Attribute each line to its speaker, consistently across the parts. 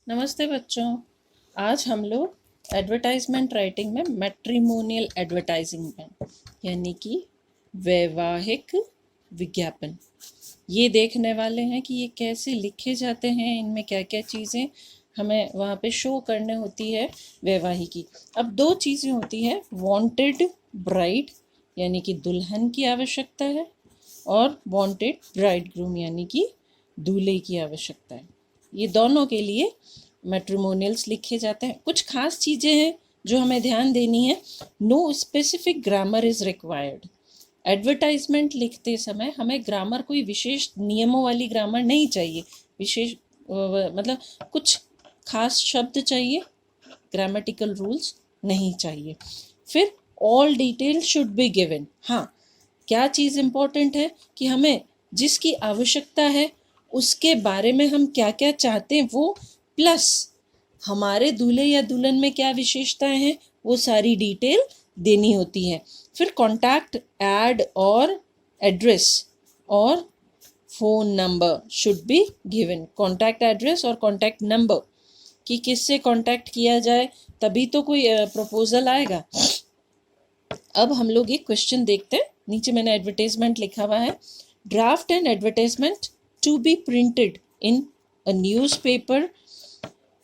Speaker 1: नमस्ते बच्चों। आज हम लोग एडवर्टाइजमेंट राइटिंग में मैट्रिमोनियल एडवर्टाइजिंग में यानी कि वैवाहिक विज्ञापन ये देखने वाले हैं कि ये कैसे लिखे जाते हैं, इनमें क्या क्या चीज़ें हमें वहाँ पे शो करने होती है वैवाहिकी। अब दो चीज़ें होती है, वांटेड ब्राइड यानी कि दुल्हन की आवश्यकता है और वांटेड ब्राइडग्रूम यानी कि दूल्हे की आवश्यकता है। ये दोनों के लिए मैट्रिमोनियल्स लिखे जाते हैं। कुछ खास चीज़ें हैं जो हमें ध्यान देनी है। No specific grammar is required. Advertisement लिखते समय हमें ग्रामर कोई विशेष नियमों वाली ग्रामर नहीं चाहिए। विशेष मतलब कुछ खास शब्द चाहिए, ग्रामेटिकल रूल्स नहीं चाहिए। फिर all detail should be given. हाँ, क्या चीज़ इम्पोर्टेंट है कि हमें जिसकी आवश्यकता है उसके बारे में हम क्या क्या चाहते हैं वो, प्लस हमारे दूल्हे या दुल्हन में क्या विशेषताएं हैं वो सारी डिटेल देनी होती है। फिर कॉन्टैक्ट, ऐड और एड्रेस और phone number should be given. Contact address और कॉन्टैक्ट नंबर कि किससे कॉन्टैक्ट किया जाए, तभी तो कोई प्रपोजल आएगा। अब हम लोग एक क्वेश्चन देखते हैं। नीचे मैंने एडवर्टाइजमेंट लिखा हुआ है, draft and advertisement to be printed in a newspaper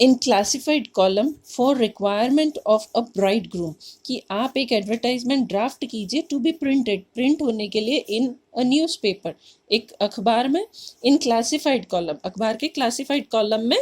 Speaker 1: in classified column for requirement of a bride groom. कि आप एक एडवर्टाइजमेंट ड्राफ्ट कीजिए टू बी प्रिंटेड, प्रिंट होने के लिए इन अ न्यूज़पेपर, एक अखबार में, इन क्लासिफाइड कॉलम, अखबार के क्लासिफाइड कॉलम में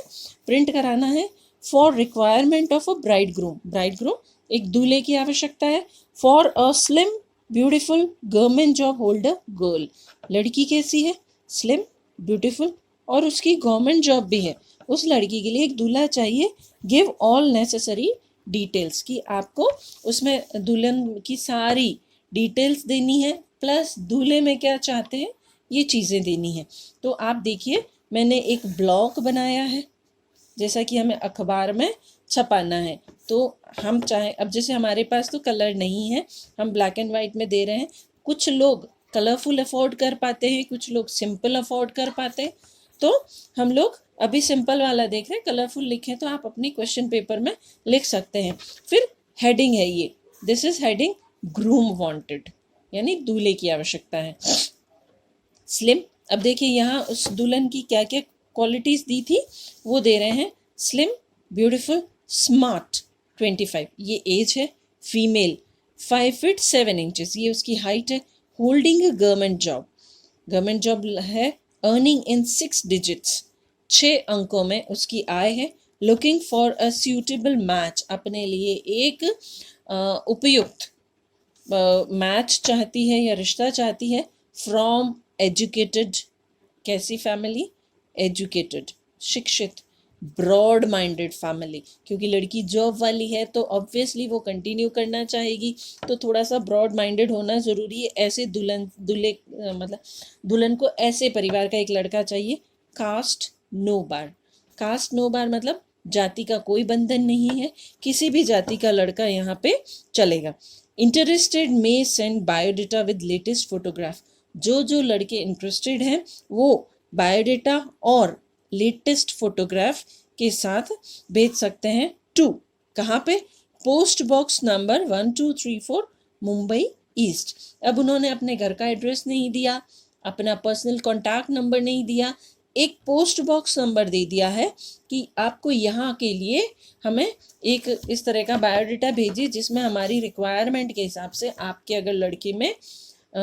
Speaker 1: प्रिंट कराना है। For requirement of a bride groom, bride groom एक दूल्हे की आवश्यकता है। For a slim beautiful government job holder girl, लड़की कैसी है, स्लिम ब्यूटीफुल और उसकी गवर्नमेंट जॉब भी है, उस लड़की के लिए एक दूल्हा चाहिए। गिव ऑल नेसेसरी डिटेल्स, कि आपको उसमें दुल्हन की सारी डिटेल्स देनी है, प्लस दूल्हे में क्या चाहते हैं ये चीज़ें देनी है। तो आप देखिए मैंने एक ब्लॉक बनाया है, जैसा कि हमें अखबार में छपाना है। तो हम चाहें, अब जैसे हमारे पास तो कलर नहीं है, हम ब्लैक एंड वाइट में दे रहे हैं। कुछ लोग कलरफुल अफोर्ड कर पाते हैं, कुछ लोग सिंपल अफोर्ड कर पाते हैं। तो हम लोग अभी सिंपल वाला देख रहे हैं, कलरफुल लिखें तो आप अपनी क्वेश्चन पेपर में लिख सकते हैं। फिर हेडिंग है ये, this is heading groom wanted यानी दूल्हे की आवश्यकता है। स्लिम, अब देखिए यहाँ उस दुल्हन की क्या क्या क्वालिटीज़ दी थी वो दे रहे हैं। स्लिम ब्यूटीफुल स्मार्ट 25 ये एज है। फीमेल 5 फीट 7 इंचेस ये उसकी हाइट है। होल्डिंग अ गवर्नमेंट जॉब है। अर्निंग इन 6 डिजिट्स 6 अंकों में उसकी आय है। Looking for a suitable match, अपने लिए एक उपयुक्त मैच चाहती है या रिश्ता चाहती है। फ्रॉम एजुकेटेड, कैसी फैमिली, एजुकेटेड शिक्षित। ब्रॉड माइंडेड फैमिली, क्योंकि लड़की जॉब वाली है तो ऑब्वियसली वो कंटिन्यू करना चाहेगी, तो थोड़ा सा ब्रॉड माइंडेड होना ज़रूरी है। ऐसे मतलब दुल्हन को ऐसे परिवार का एक लड़का चाहिए। कास्ट नो बार, कास्ट नो बार मतलब जाति का कोई बंधन नहीं है, किसी भी जाति का लड़का यहाँ पे चलेगा। Interested may send biodata with latest photograph, जो लड़के इंटरेस्टेड हैं वो बायोडाटा और लेटेस्ट फोटोग्राफ के साथ भेज सकते हैं। 2 कहाँ पे, post box number 1234 Mumbai east. अब उन्होंने अपने घर का एड्रेस नहीं दिया, अपना पर्सनल कॉन्टैक्ट नंबर नहीं दिया, एक पोस्ट बॉक्स नंबर दे दिया है कि आपको यहाँ के लिए हमें एक इस तरह का बायोडाटा भेजिए जिसमें हमारी रिक्वायरमेंट के हिसाब से आपके अगर लड़के में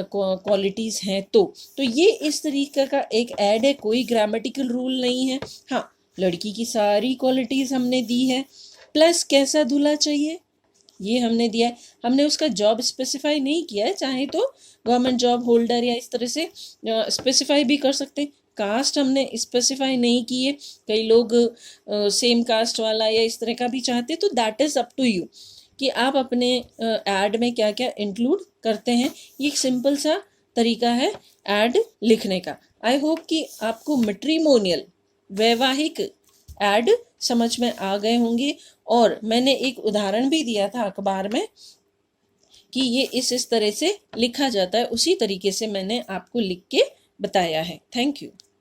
Speaker 1: क्वालिटीज़ हैं तो ये इस तरीके का एक ऐड है। कोई ग्रामेटिकल रूल नहीं है। हाँ, लड़की की सारी क्वालिटीज़ हमने दी है, प्लस कैसा दूल्हा चाहिए ये हमने दिया है। हमने उसका जॉब स्पेसिफाई नहीं किया है, चाहे तो गवर्नमेंट जॉब होल्डर या इस तरह से स्पेसिफाई भी कर सकते हैं। कास्ट हमने स्पेसिफाई नहीं की है, कई लोग सेम कास्ट वाला या इस तरह का भी चाहते, तो that is up to you कि आप अपने ऐड में क्या क्या इंक्लूड करते हैं। ये एक सिंपल सा तरीका है ऐड लिखने का। आई होप कि आपको मैट्रिमोनियल वैवाहिक ऐड समझ में आ गए होंगे। और मैंने एक उदाहरण भी दिया था अखबार में कि ये इस तरह से लिखा जाता है, उसी तरीके से मैंने आपको लिख के बताया है। Thank you.